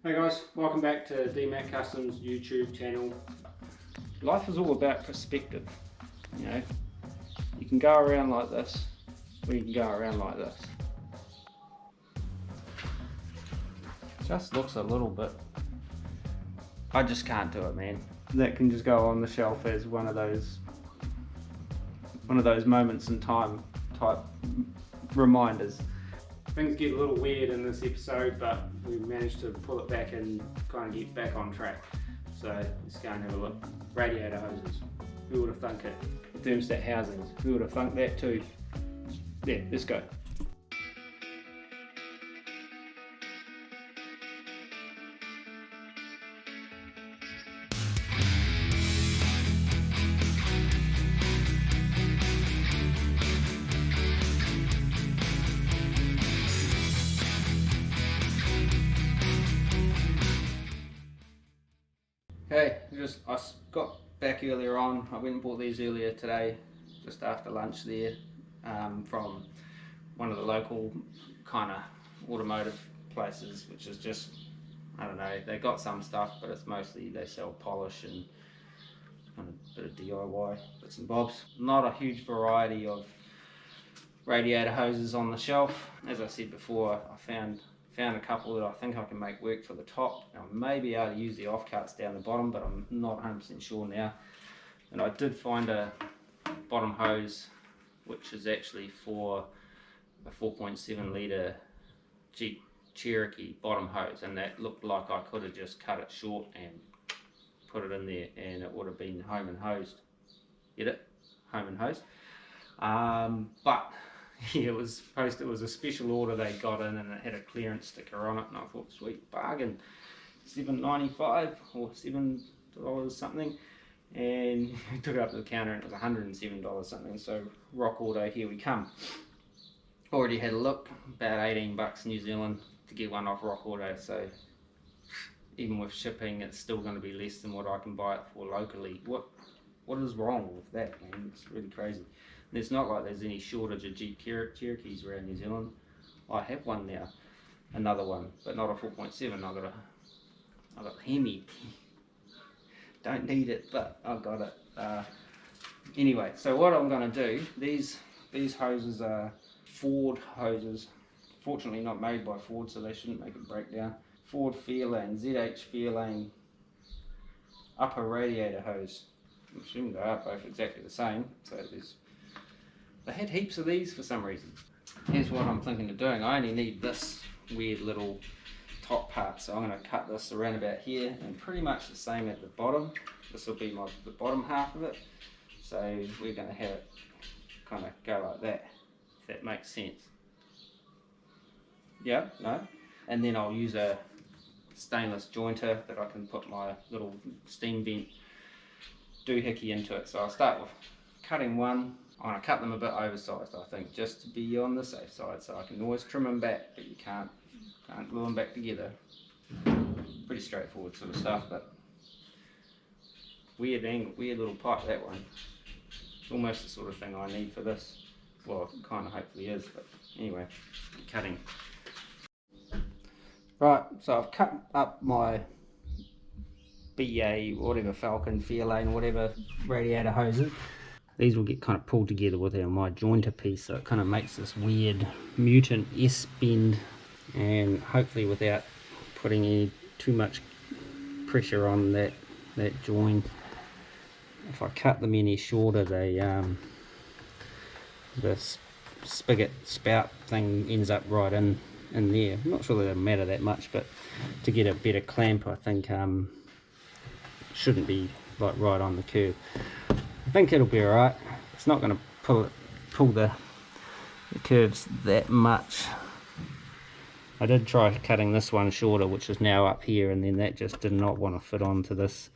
Hey guys, welcome back to DMAC Kustom's YouTube channel. Life is all about perspective, you know. You can go around like this, or you can go around like this. Just looks a little bit. I just can't do it, man. That can just go on the shelf as one of those moments in time type reminders. Things get a little weird in this episode, but we managed to pull it back and kind of get back on track. So let's go and have a look. Radiator hoses. Who would have thunk it? Thermostat housings. Who would have thunk that too? Yeah, let's go. Okay, I got back earlier on. I went and bought these earlier today, just after lunch there, from one of the local kind of automotive places, which is just, I don't know, they got some stuff, but it's mostly they sell polish and kind of a bit of DIY bits and bobs. Not a huge variety of radiator hoses on the shelf. As I said before, I found a couple that I think I can make work for the top. I may be able to use the offcuts down the bottom, but I'm not 100% sure now. And I did find a bottom hose which is actually for a 4.7 litre Jeep Cherokee bottom hose, and that looked like I could have just cut it short and put it in there and it would have been home and hosed. Get it? Home and hosed. But yeah, it was a special order they got in, and it had a clearance sticker on it, and I thought, sweet bargain, $7.95 or $7 something, and we took it up to the counter and it was $107 something. So rock auto, here we come. Already had a look, about 18 bucks New Zealand to get one off Rock Auto, so even with shipping it's still going to be less than what I can buy it for locally. What is wrong with that, man? It's really crazy. And it's not like there's any shortage of Jeep Cherokees around New Zealand. I have one now, another one, but not a 4.7. I got a Hemi. Don't need it, but I got it. Anyway, so what I'm going to do, these hoses are Ford hoses. Fortunately not made by Ford, so they shouldn't make it break down. Ford Fairlane, ZH Fairlane upper radiator hose. I'm assuming they are both exactly the same. So they had heaps of these for some reason. Here's what I'm thinking of doing. I only need this weird little top part, so I'm going to cut this around about here, and pretty much the same at the bottom. This will be the bottom half of it. So we're going to have it kind of go like that, if that makes sense. Yeah, no? And then I'll use a stainless jointer that I can put my little steam vent doohickey into it. So I'll start with cutting one. I'm going to cut them a bit oversized, I think, just to be on the safe side, so I can always trim them back, but you can't glue them back together. Pretty straightforward sort of stuff, but weird angle, weird little pipe, that one. It's almost the sort of thing I need for this. Well, it kind of hopefully is, but anyway, cutting. Right, so I've cut up my BA, whatever, Falcon, Fairlane, whatever radiator hoses. These will get kind of pulled together with my jointer piece, so it kind of makes this weird mutant S-bend, and hopefully without putting too much pressure on that join. If I cut them any shorter, this spigot spout thing ends up right in there. I'm not sure that it'll matter that much, but to get a better clamp, I think shouldn't be like right on the curve. I think it'll be alright. It's not going to pull the curves that much. I did try cutting this one shorter, which is now up here, and then that just did not want to fit onto this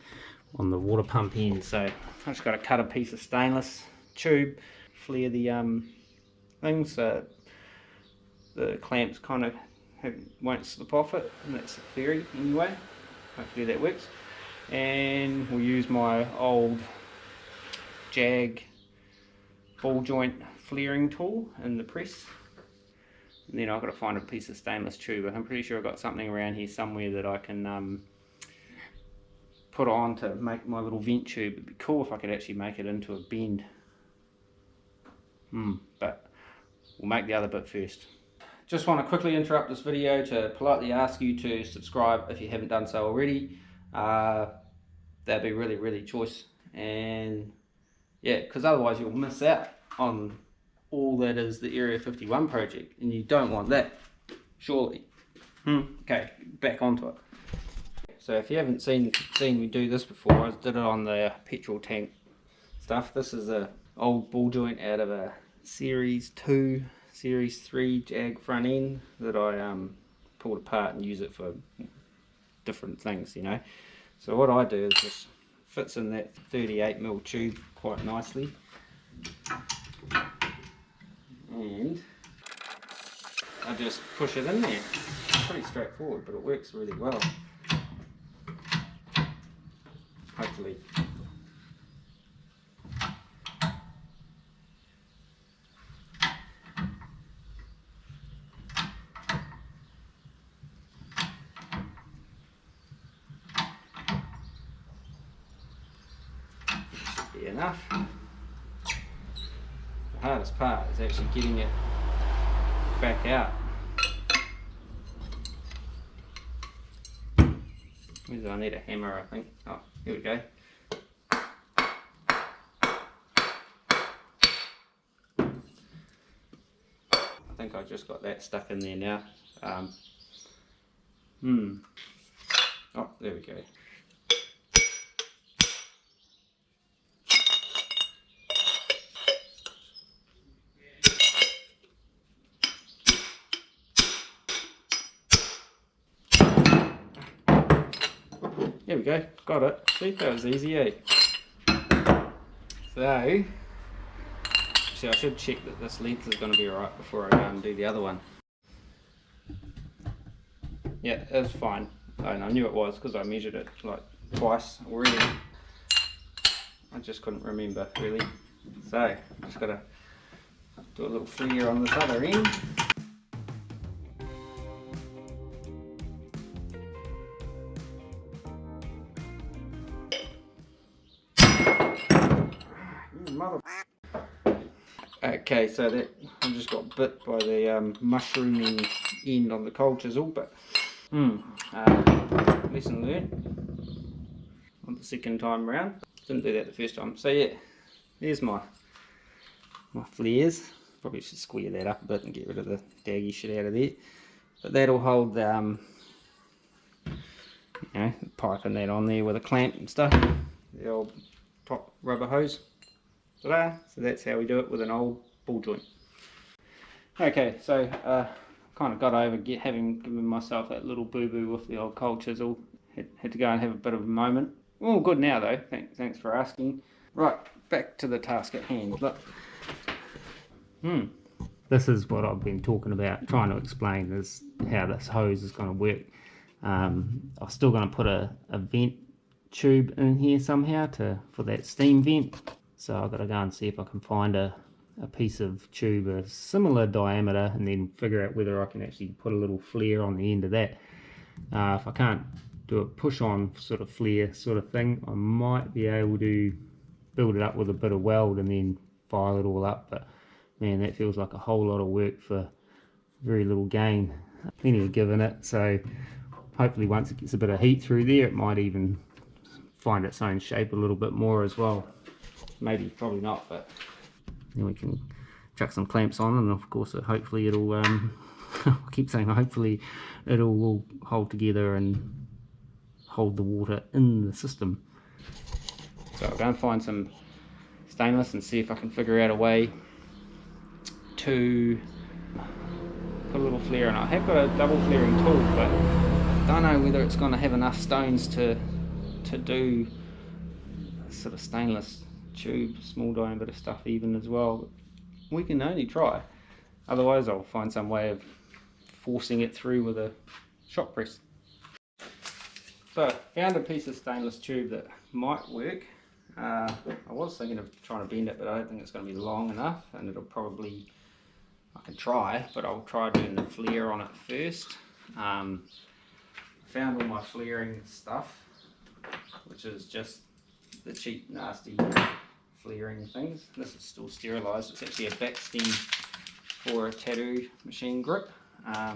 on the water pump end. So I just got to cut a piece of stainless tube, flare the things so the clamps kind of won't slip off it, and that's the theory anyway. Hopefully that works. And we'll use my old Jag ball joint flaring tool in the press, And then I've got to find a piece of stainless tube. I'm pretty sure I've got something around here somewhere that I can put on to make my little vent tube. It'd be cool if I could actually make it into a bend. But we'll make the other bit first. Just want to quickly interrupt this video to politely ask you to subscribe if you haven't done so already. That'd be really choice. And yeah, because otherwise you'll miss out on all that is the Area 51 project, and you don't want that, surely. Okay, back onto it. So if you haven't seen me do this before, I did it on the petrol tank stuff. This is a old ball joint out of a Series 2, Series 3 Jag front end that I pulled apart and use it for different things, you know. So what I do is just fits in that 38mm tube quite nicely, and I just push it in there. It's pretty straightforward, but it works really well. Hopefully. Should be enough. The hardest part is actually getting it back out. I need a hammer, I think. Oh, here we go. I think I just got that stuck in there now. Oh, there we go. There we go, got it. See, that was easy, eh? So, actually I should check that this length is going to be alright before I go and do the other one. Yeah, it's fine. And I knew it was because I measured it like twice already. I just couldn't remember really. So, just got to do a little flare on this other end. Okay, so that I just got bit by the mushrooming end on the cold chisel, but lesson learned on the second time round. Didn't do that the first time. So yeah, there's my flares. Probably should square that up a bit and get rid of the daggy shit out of there. But that'll hold the you know, piping that on there with a clamp and stuff. The old top rubber hose. Ta-da! So that's how we do it with an old ball joint. Okay, so kind of got over having given myself that little boo-boo with the old cold chisel. Had to go and have a bit of a moment. All good now though, thanks for asking. Right, back to the task at hand. Look. This is what I've been talking about, trying to explain is how this hose is going to work. I'm still going to put a vent tube in here somehow for that steam vent. So I've got to go and see if I can find a piece of tube a similar diameter and then figure out whether I can actually put a little flare on the end of that. If I can't do a push on sort of flare sort of thing, I might be able to build it up with a bit of weld and then file it all up, but man, that feels like a whole lot of work for very little gain. Plenty of give in it, so hopefully once it gets a bit of heat through there it might even find its own shape a little bit more as well. Maybe, probably not, but then we can chuck some clamps on, and of course hopefully it'll I keep saying hopefully it'll all hold together and hold the water in the system. So I'll go and find some stainless and see if I can figure out a way to put a little flare in. I have got a double flaring tool, but I don't know whether it's going to have enough stones to do sort of stainless tube, small diameter stuff even as well. But we can only try. Otherwise I'll find some way of forcing it through with a shot press. So found a piece of stainless tube that might work. I was thinking of trying to bend it, but I don't think it's going to be long enough, and it'll probably I can try, but I'll try doing the flare on it first. Found all my flaring stuff, which is just the cheap nasty flaring things. This is still sterilised. It's actually a back stem for a tattoo machine grip for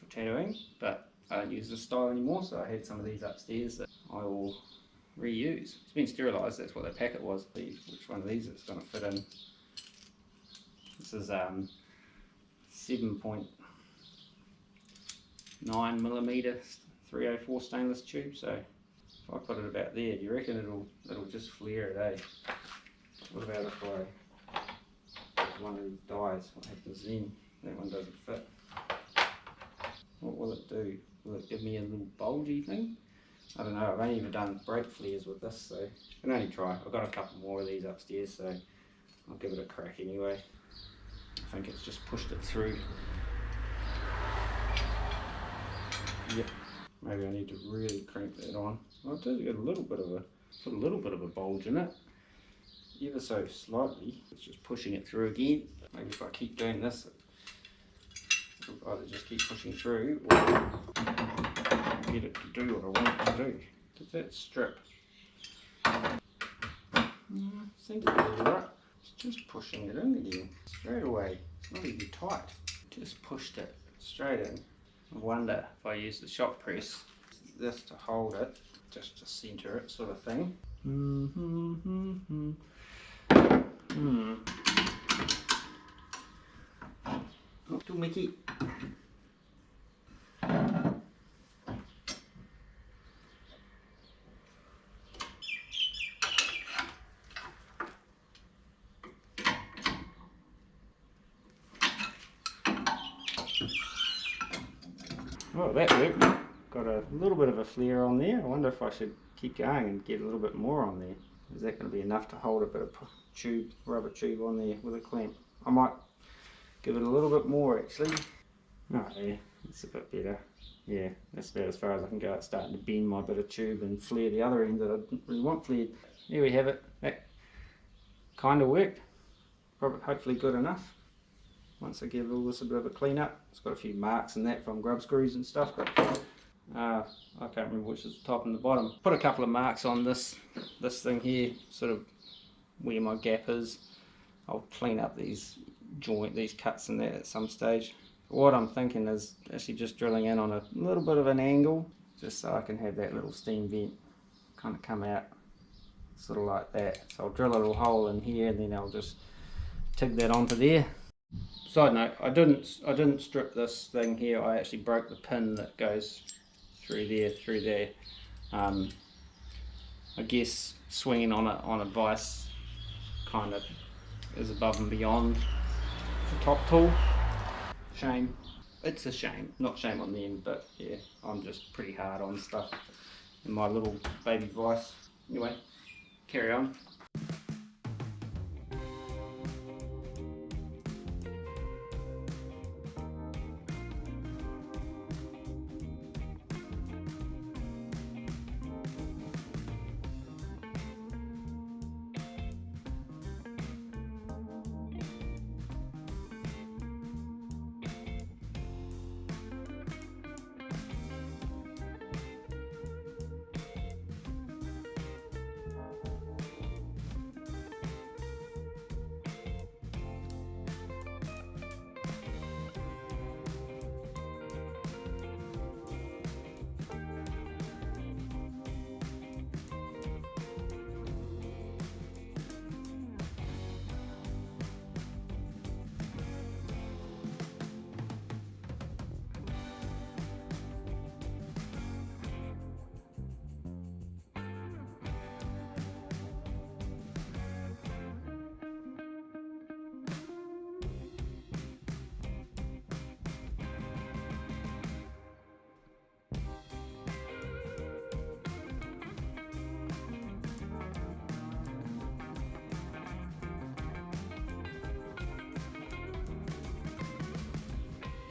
tattooing, but I don't use this style anymore, so I had some of these upstairs that I will reuse. It's been sterilised, that's what the packet was. See which one of these it's going to fit in. This is 7.9mm 304 stainless tube, so if I put it about there, do you reckon it'll just flare it, eh? What about if one of these dies? What happens then? That one doesn't fit. What will it do? Will it give me a little bulgy thing? I don't know, I've only ever done brake flares with this, so I can only try. I've got a couple more of these upstairs, so I'll give it a crack anyway. I think it's just pushed it through. Yep. Maybe I need to really crank that on. Well, it does get a little bit of a bulge in it. Ever so slightly. It's just pushing it through again. Maybe if I keep doing this, it'll either just keep pushing through or get it to do what I want it to do. Did that strip? Seems to be alright. It's just pushing it in again. Straight away. It's not even tight. Just pushed it straight in. I wonder if I use the shop press, this to hold it, just to centre it sort of thing. Not too Mickey. Oh, that worked. Got a little bit of a flare on there. I wonder if I should keep going and get a little bit more on there. Is that going to be enough to hold a bit of tube, rubber tube on there with a clamp? I might give it a little bit more actually. Oh yeah, it's a bit better. Yeah, that's about as far as I can go. It's starting to bend my bit of tube and flare the other end that I didn't really want flared. There we have it. That kind of worked. Probably, hopefully good enough. Once I give all this a bit of a clean up. It's got a few marks and that from grub screws and stuff, but I can't remember which is the top and the bottom. Put a couple of marks on this thing here, sort of where my gap is. I'll clean up these cuts and that at some stage. What I'm thinking is actually just drilling in on a little bit of an angle, just so I can have that little steam vent kind of come out, sort of like that. So I'll drill a little hole in here and then I'll just tig that onto there. Side note, I didn't strip this thing here. I actually broke the pin that goes through there. I guess swinging on a vise kind of is above and beyond the top tool. Shame. It's a shame. Not shame on them, but yeah, I'm just pretty hard on stuff in my little baby vise. Anyway, carry on.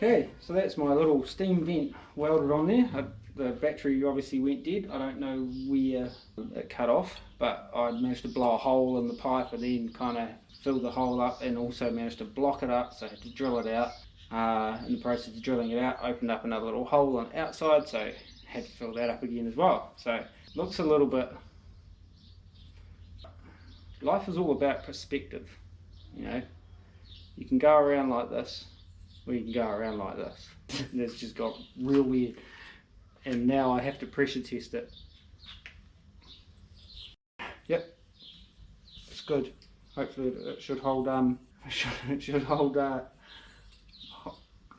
Okay, so that's my little steam vent welded on there. the battery obviously went dead. I don't know where it cut off, but I managed to blow a hole in the pipe and then kind of fill the hole up, and also managed to block it up, so I had to drill it out. In the process of drilling it out, opened up another little hole on the outside, so had to fill that up again as well. So looks a little bit, life is all about perspective, you know. You can go around like this, or you can go around like this. And it's just got real weird, and now I have to pressure test it. Yep, it's good. Hopefully it should hold it should hold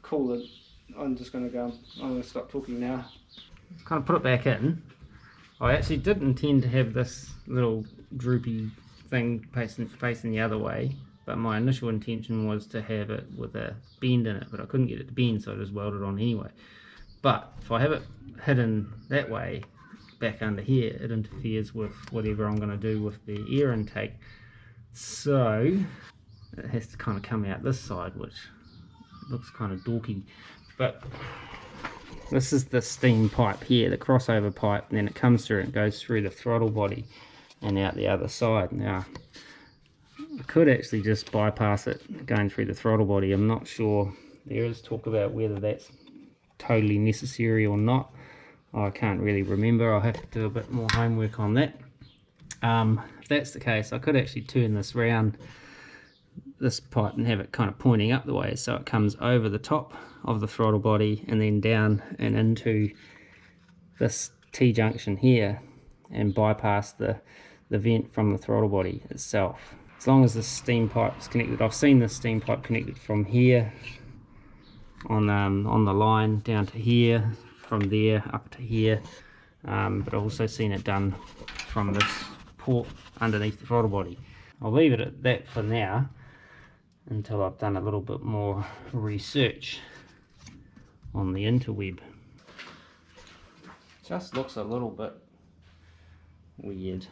cool. I'm just going to stop talking now. Kind of put it back in. I actually did intend to have this little droopy thing facing the other way, but my initial intention was to have it with a bend in it, but I couldn't get it to bend, so I just welded it on anyway. But if I have it hidden that way, back under here, it interferes with whatever I'm going to do with the air intake. So it has to kind of come out this side, which looks kind of dorky. But this is the steam pipe here, the crossover pipe, and then it comes through and goes through the throttle body and out the other side. Now, I could actually just bypass it going through the throttle body. I'm not sure. There is talk about whether that's totally necessary or not. I can't really remember. I'll have to do a bit more homework on that. If that's the case, I could actually turn this round, this pipe, and have it kind of pointing up the way, so it comes over the top of the throttle body and then down and into this T-junction here and bypass the vent from the throttle body itself. As long as the steam pipe is connected. I've seen the steam pipe connected from here on the line down to here, from there up to here, but I've also seen it done from this port underneath the throttle body. I'll leave it at that for now until I've done a little bit more research on the interweb. Just looks a little bit weird.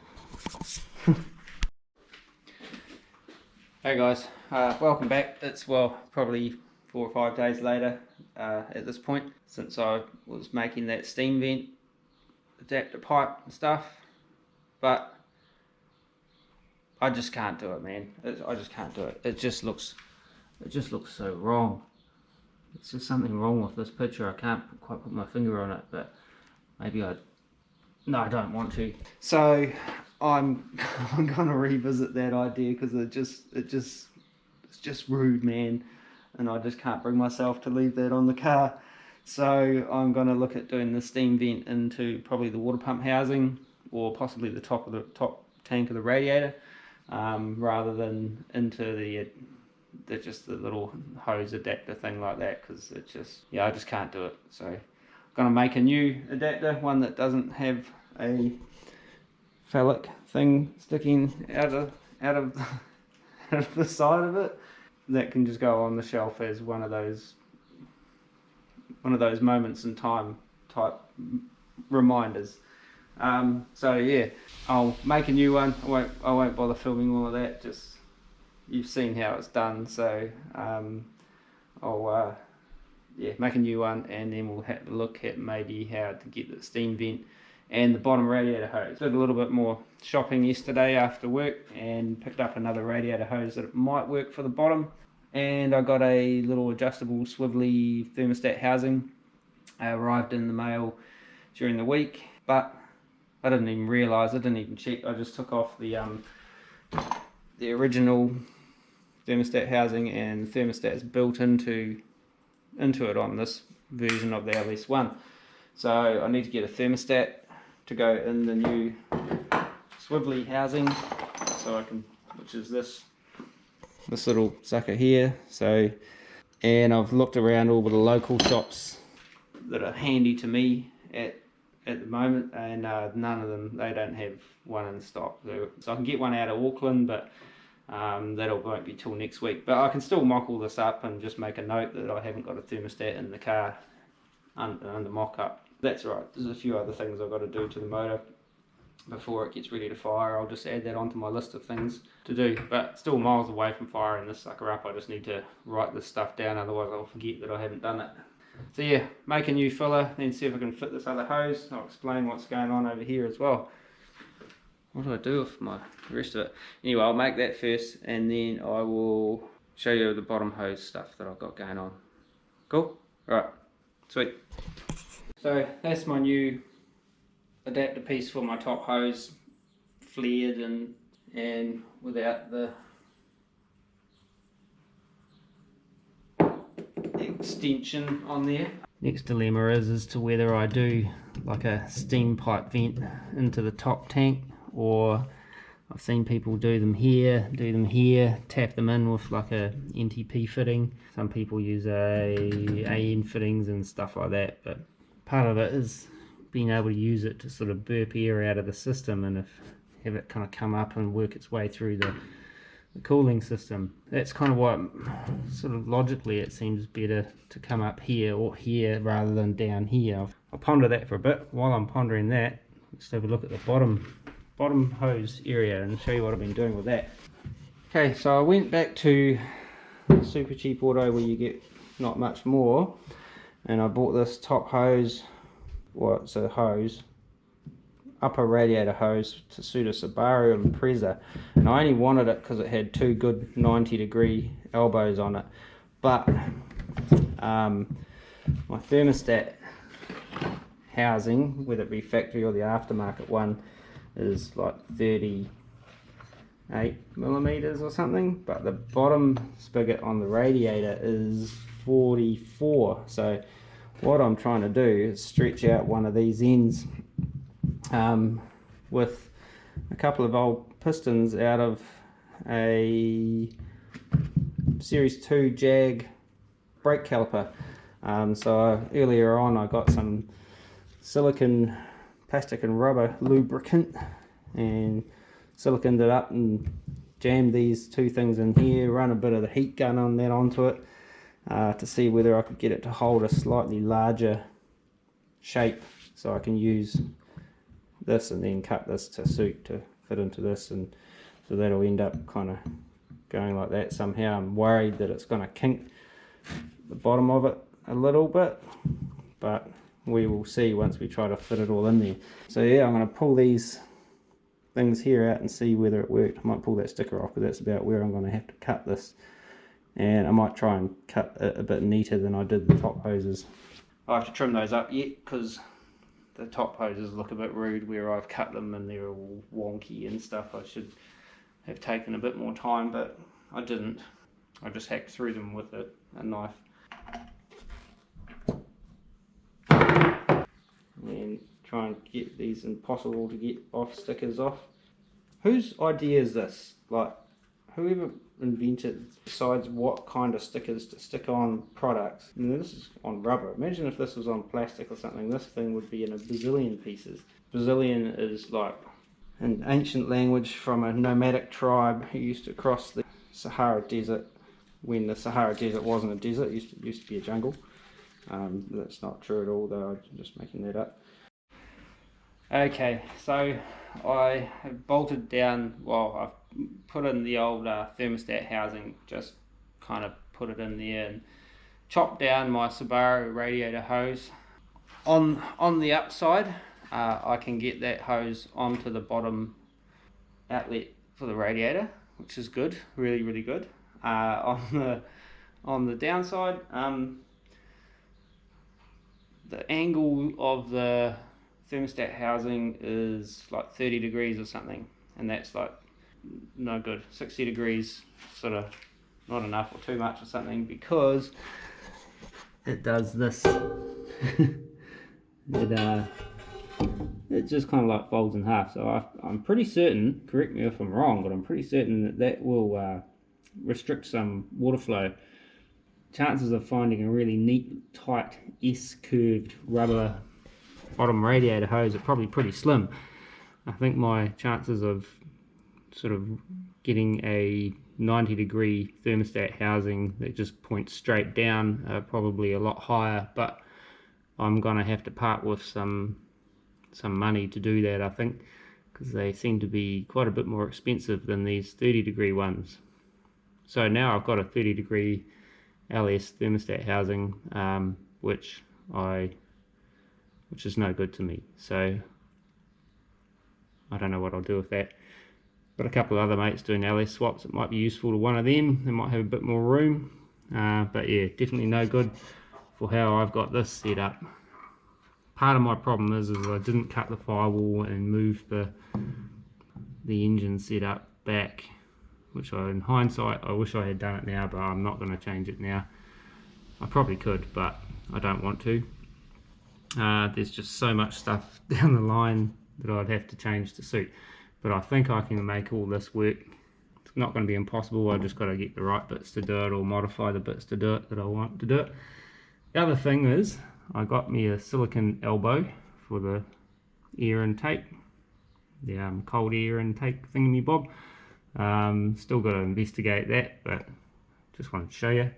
Hey guys, welcome back. It's probably 4 or 5 days later at this point since I was making that steam vent adapter pipe and stuff, but I just can't do it, man. I just can't do it. It just looks so wrong. It's just something wrong with this picture. I can't quite put my finger on it, but maybe I don't want to. So I'm gonna revisit that idea because it's just rude, man, and I just can't bring myself to leave that on the car. So I'm gonna look at doing the steam vent into probably the water pump housing, or possibly the top tank of the radiator, rather than into the little hose adapter thing like that, because I just can't do it. So I'm gonna make a new adapter, one that doesn't have a phallic thing sticking out of the side of it, that can just go on the shelf as one of those moments in time type reminders. So yeah, I'll make a new one. I won't bother filming all of that. Just, you've seen how it's done. So I'll make a new one, and then we'll have to look at maybe how to get the steam vent and the bottom radiator hose. Did a little bit more shopping yesterday after work and picked up another radiator hose that might work for the bottom. And I got a little adjustable swivelly thermostat housing. Arrived in the mail during the week, but I didn't even realise, I didn't even check. I just took off the original thermostat housing, and the thermostat is built into it on this version of the LS1. So I need to get a thermostat to go in the new swivelly housing, so I can, which is this little sucker here. So, and I've looked around all the local shops that are handy to me at the moment, and none of them, they don't have one in stock. So I can get one out of Auckland, but that won't be till next week. But I can still mock all this up and just make a note that I haven't got a thermostat in the car under mock-up. That's right. There's a few other things I've got to do to the motor before it gets ready to fire. I'll just add that onto my list of things to do, but still miles away from firing this sucker up. I just need to write this stuff down, otherwise I'll forget that I haven't done it. So yeah, make a new filler, then see if I can fit this other hose. I'll explain what's going on over here as well. What do I do with the rest of it? Anyway, I'll make that first, and then I will show you the bottom hose stuff that I've got going on. Cool? Alright, sweet. So that's my new adapter piece for my top hose, flared and without the extension on there. Next dilemma is to whether I do like a steam pipe vent into the top tank, or I've seen people do them here, tap them in with like a NTP fitting. Some people use AN fittings and stuff like that, but part of it is being able to use it to sort of burp air out of the system and have it kind of come up and work its way through the cooling system. That's kind of what, sort of logically, it seems better to come up here or here rather than down here. I'll ponder that for a bit. While I'm pondering that, let's have a look at the bottom hose area and show you what I've been doing with that. Okay, so I went back to Super Cheap Auto where you get not much more, and I bought this top hose. Well, it's a hose, upper radiator hose to suit a Subaru Impreza, and I only wanted it because it had two good 90-degree elbows on it, but my thermostat housing, whether it be factory or the aftermarket one, is like 38 millimeters or something, but the bottom spigot on the radiator is 44. So what I'm trying to do is stretch out one of these ends with a couple of old pistons out of a Series 2 Jag brake caliper. So earlier on I got some silicon, plastic and rubber lubricant and siliconed it up and jammed these two things in here, run a bit of the heat gun on that onto it to see whether I could get it to hold a slightly larger shape, so I can use this and then cut this to suit to fit into this, and so that'll end up kind of going like that somehow. I'm worried that it's going to kink the bottom of it a little bit, but we will see once we try to fit it all in there. So yeah, I'm going to pull these things here out and see whether it worked. I might pull that sticker off because that's about where I'm going to have to cut this, and I might try and cut it a bit neater than I did the top hoses. I have to trim those up yet because the top hoses look a bit rude where I've cut them and they're all wonky and stuff. I should have taken a bit more time, but I didn't. I just hacked through them with a knife. And try and get these impossible to get off stickers off. Whose idea is this? Like, whoever invented, decides what kind of stickers to stick on products. I mean, this is on rubber. Imagine if this was on plastic or something. This thing would be in a bazillion pieces. Bazillion is like an ancient language from a nomadic tribe who used to cross the Sahara Desert when the Sahara Desert wasn't a desert. It used to be a jungle. That's not true at all, though. I'm just making that up. Okay, so I have bolted down, well, I've put in the old thermostat housing, just kind of put it in there and chopped down my Subaru radiator hose. On the upside, I can get that hose onto the bottom outlet for the radiator, which is good, really, really good. On the downside, the angle of the thermostat housing is like 30 degrees or something, and that's like no good. 60 degrees sort of not enough or too much or something, because it does this. It just kind of like folds in half. So I'm pretty certain, correct me if I'm wrong, but I'm pretty certain that will restrict some water flow. Chances of finding a really neat, tight, S-curved rubber bottom radiator hose are probably pretty slim. I think my chances of sort of getting a 90-degree thermostat housing that just points straight down are probably a lot higher, but I'm gonna have to part with some money to do that, I think, because they seem to be quite a bit more expensive than these 30-degree ones. So now I've got a 30-degree LS thermostat housing. which is no good to me. So I don't know what I'll do with that. Got a couple of other mates doing LS swaps. It might be useful to one of them. They might have a bit more room. But yeah, definitely no good for how I've got this set up. Part of my problem is I didn't cut the firewall and move the engine setup back, which in hindsight I wish I had done it now, but I'm not going to change it now. I probably could, but I don't want to. There's just so much stuff down the line that I'd have to change to suit, but I think I can make all this work. It's not going to be impossible. I just got to get the right bits to do it, or modify the bits to do it that I want to do it. The other thing is I got me a silicon elbow for the air intake, the cold air intake thingy bob. Still got to investigate that, but just wanted to show you.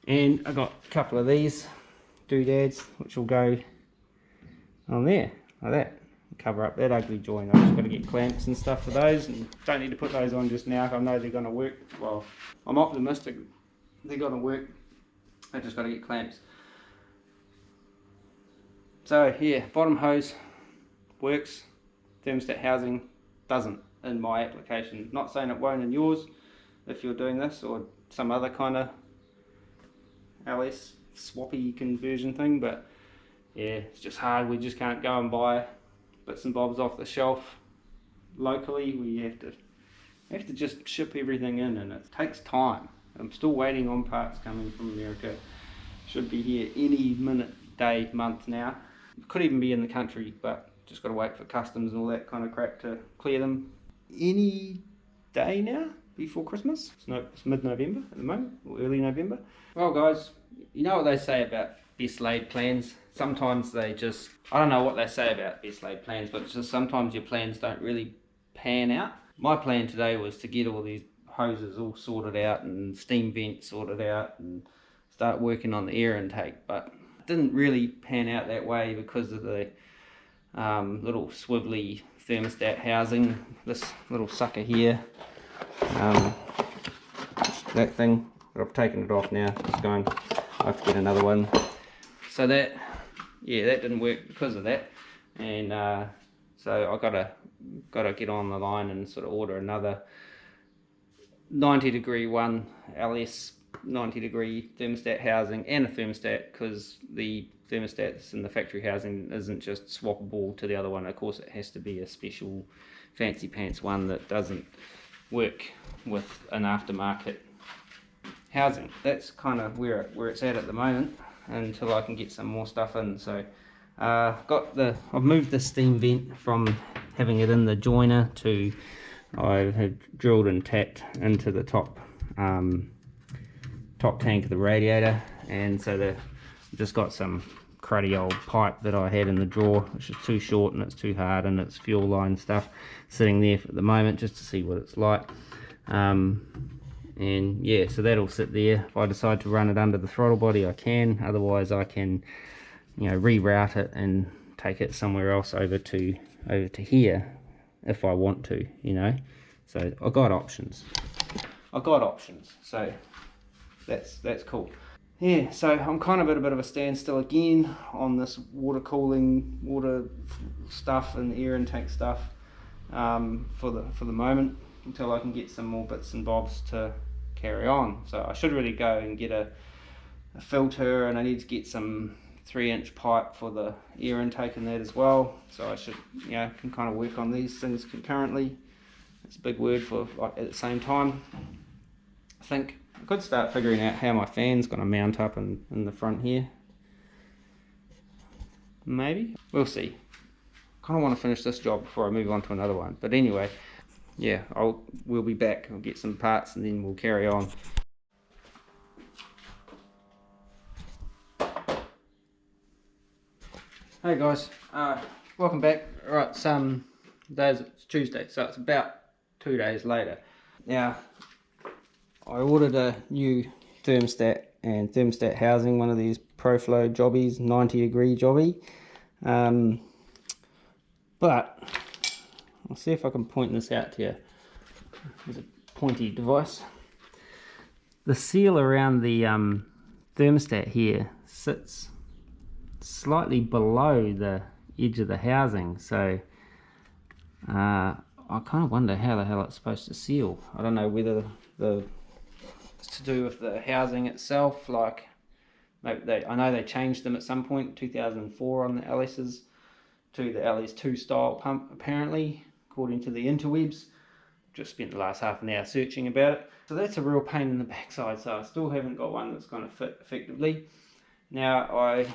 And I got a couple of these doodads which will go on there like that, cover up that ugly joint. I've just got to get clamps and stuff for those, and don't need to put those on just now. I know they're going to work. Well, I'm optimistic they're going to work. I just got to get clamps. So yeah, bottom hose works, thermostat housing doesn't in my application. Not saying it won't in yours if you're doing this or some other kind of LS swappy conversion thing, but yeah, it's just hard. We just can't go and buy bits and bobs off the shelf locally. We have to just ship everything in, and it takes time. I'm still waiting on parts coming from America. Should be here any minute, day, month now. Could even be in the country, but just got to wait for customs and all that kind of crap to clear them. Any day now before Christmas. It's mid-November at the moment, or early November. Well guys, you know what they say about best laid plans. Sometimes they just, I don't know what they say about best laid plans, but it's just sometimes your plans don't really pan out. My plan today was to get all these hoses all sorted out and steam vents sorted out and start working on the air intake, but didn't really pan out that way because of the little swivelly thermostat housing. This little sucker here, that thing, but I've taken it off now. It's going, I have to get another one. So that, yeah, that didn't work because of that, and so I gotta get on the line and sort of order another 90-degree one, LS 90-degree thermostat housing and a thermostat, because the thermostat that's in the factory housing isn't just swappable to the other one. Of course it has to be a special fancy pants one that doesn't work with an aftermarket housing. That's kind of where it's at the moment until I can get some more stuff in. So I've moved the steam vent from having it in the joiner to I had drilled and tapped into the top tank of the radiator, and so I've just got some cruddy old pipe that I had in the drawer, which is too short and it's too hard, and it's fuel line stuff sitting there for the moment just to see what it's like. And yeah, so that'll sit there. If I decide to run it under the throttle body, I can. Otherwise I can, you know, reroute it and take it somewhere else over to here if I want to, you know. So I've got options. So that's cool. Yeah, so I'm kind of at a bit of a standstill again on this water cooling, water stuff and air intake stuff for the moment, until I can get some more bits and bobs to carry on. So I should really go and get a filter, and I need to get some 3-inch pipe for the air intake in that as well. So I should, you know, can kind of work on these things concurrently. It's a big word for like at the same time. I think I could start figuring out how my fan's going to mount up in the front here. Maybe. We'll see. Kind of want to finish this job before I move on to another one. But anyway, yeah, we'll be back. I'll get some parts and then we'll carry on. Hey guys, welcome back. Right, it's Tuesday, so it's about 2 days later. Now, I ordered a new thermostat and thermostat housing, one of these ProFlow jobbies, 90-degree jobby. But I'll see if I can point this out to you. There's a pointy device. The seal around the thermostat here sits slightly below the edge of the housing, so I kind of wonder how the hell it's supposed to seal. I don't know whether it's to do with the housing itself, like maybe I know they changed them at some point in 2004 on the LS's to the LS2 style pump, apparently, according to the interwebs. Just spent the last half an hour searching about it. So that's a real pain in the backside, so I still haven't got one that's going to fit effectively. Now, I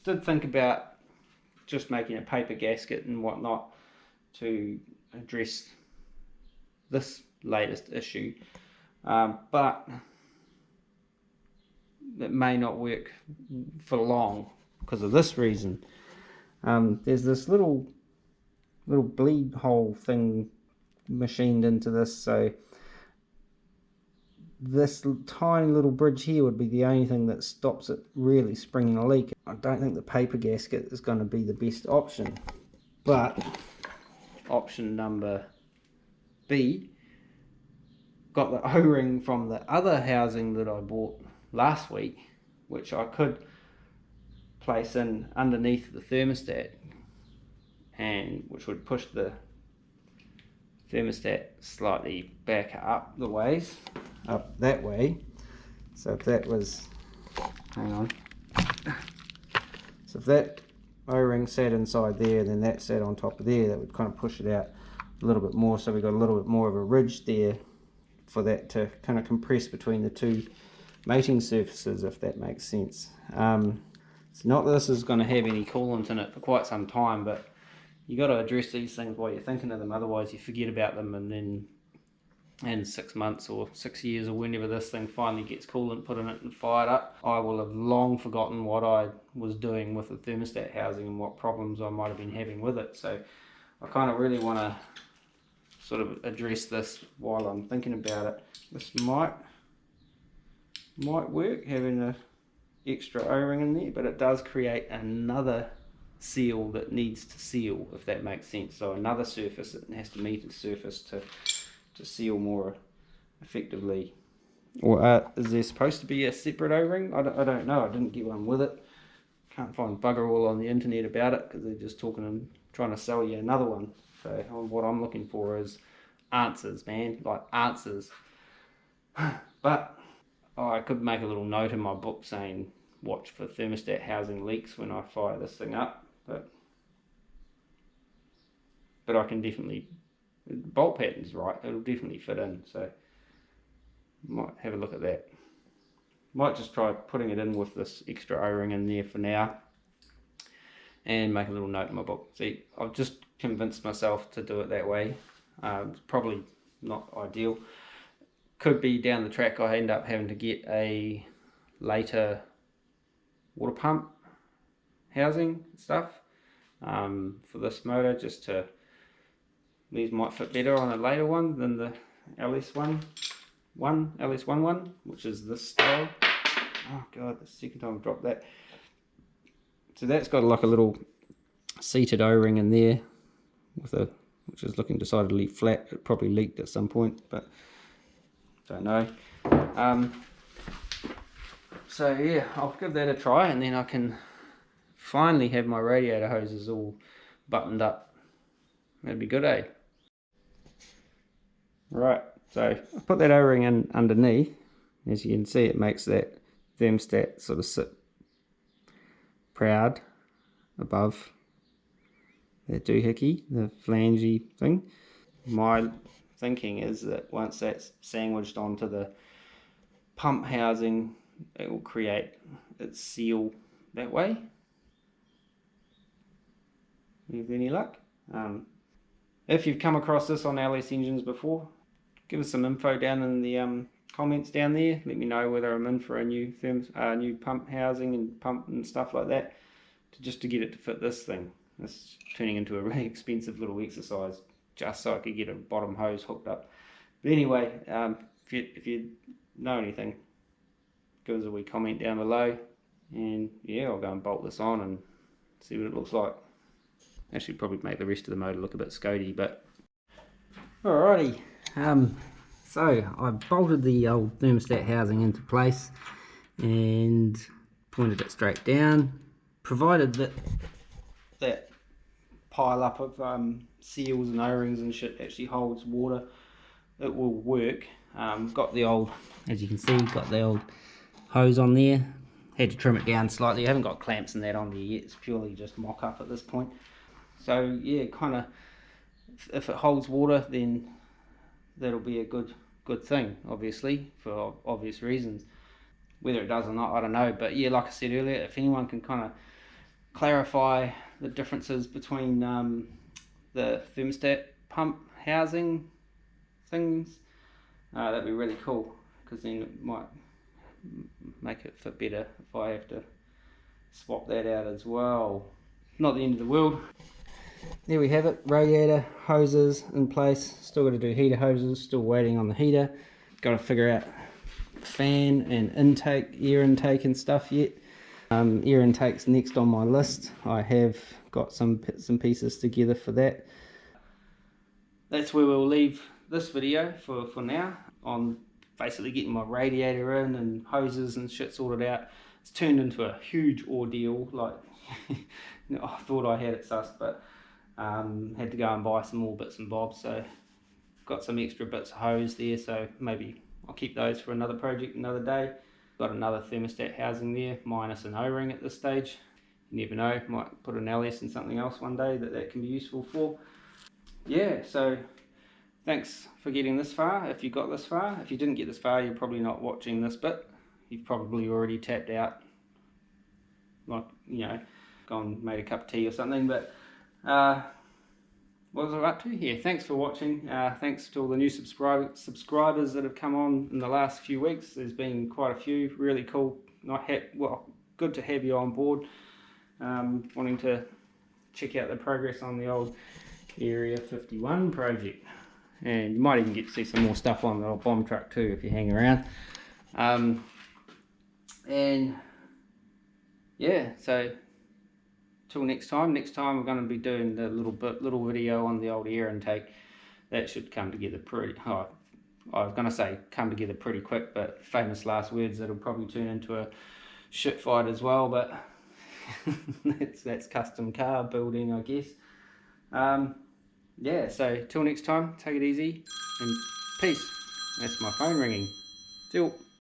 did think about just making a paper gasket and whatnot to address this latest issue, but it may not work for long because of this reason. There's this little bleed hole thing machined into this, so this tiny little bridge here would be the only thing that stops it really springing a leak. I don't think the paper gasket is going to be the best option, but option number B, got the O-ring from the other housing that I bought last week, which I could place in underneath the thermostat, and which would push the thermostat slightly back up that way. So if that was, hang on, so if that O-ring sat inside there, then that sat on top of there, that would kind of push it out a little bit more, so we got a little bit more of a ridge there for that to kind of compress between the two mating surfaces, if that makes sense. It's not that this is going to have any coolant in it for quite some time, but you got to address these things while you're thinking of them, otherwise you forget about them, and then in 6 months or 6 years or whenever this thing finally gets coolant put in it and fired up, I will have long forgotten what I was doing with the thermostat housing and what problems I might have been having with it. So I kind of really want to sort of address this while I'm thinking about it. This might work, having an extra O-ring in there, but it does create another seal that needs to seal, if that makes sense. So another surface that has to meet its surface to seal more effectively. Or is there supposed to be a separate O-ring? I don't know. I didn't get one with it. Can't find bugger all on the internet about it, because they're just talking and trying to sell you another one. So what I'm looking for is answers, man, like answers. But I could make a little note in my book saying watch for thermostat housing leaks when I fire this thing up, but I can definitely, the bolt pattern's right, it'll definitely fit in, so might have a look at that. Might just try putting it in with this extra O-ring in there for now and make a little note in my book. See, I've just convinced myself to do it that way. It's probably not ideal. Could be down the track I end up having to get a later water pump housing and stuff for this motor, just to, these might fit better on a later one than the LS11, which is this style. Oh god, the second time I've dropped that. So that's got like a little seated O-ring in there with a, which is looking decidedly flat. It probably leaked at some point, but don't know. So yeah, I'll give that a try, and then I can finally have my radiator hoses all buttoned up. That'd be good, eh? Right, so I put that O-ring in underneath. As you can see, it makes that thermostat sort of sit proud above that doohickey, the flangey thing. My thinking is that once that's sandwiched onto the pump housing, it will create its seal that way. With any luck. If you've come across this on LS engines before, give us some info down in the comments down there. Let me know whether I'm in for a new new pump housing and pump and stuff like that, just to get it to fit this thing. It's turning into a really expensive little exercise just so I could get a bottom hose hooked up. But anyway, if you know anything, give us a wee comment down below, and yeah, I'll go and bolt this on and see what it looks like. Actually probably make the rest of the motor look a bit scody, but alrighty. So I bolted the old thermostat housing into place and pointed it straight down, provided that that pile up of seals and O-rings and shit actually holds water, it will work. Got the old, as you can see, got the old hose on there. Had to trim it down slightly. I haven't got clamps and that on there yet. It's purely just mock up at this point. So yeah, kind of, if it holds water, then that'll be a good thing, obviously, for obvious reasons. Whether it does or not, I don't know. But yeah, like I said earlier, if anyone can kind of clarify the differences between the thermostat pump housing things, that'd be really cool, because then it might make it fit better if I have to swap that out as well. Not the end of the world. There we have it, radiator hoses in place. Still got to do heater hoses, still waiting on the heater. Got to figure out fan and intake, air intake and stuff yet. Air intake's next on my list. I have got some bits and pieces together for that. That's where we'll leave this video for now, on basically getting my radiator in and hoses and shit sorted out. It's turned into a huge ordeal. Like, I thought I had it sussed, but had to go and buy some more bits and bobs. So got some extra bits of hose there, so maybe I'll keep those for another project another day. Got another thermostat housing there, minus an O-ring at this stage. You never know, might put an LS in something else one day that can be useful for. Yeah, so thanks for getting this far, if you got this far. If you didn't get this far, you're probably not watching this bit. You've probably already tapped out, like, you know, gone made a cup of tea or something. But what was I up to here? Thanks for watching. Thanks to all the new subscribers that have come on in the last few weeks. There's been quite a few. Really cool. Well, good to have you on board. Wanting to check out the progress on the old Area 51 project. And you might even get to see some more stuff on the old bomb truck too if you hang around. And yeah, so till next time we're going to be doing the little video on the old air intake. That should come together pretty, I was going to say come together pretty quick, but famous last words, it'll probably turn into a shit fight as well, but that's custom car building, I guess. Yeah, so till next time, take it easy and peace. That's my phone ringing. See you.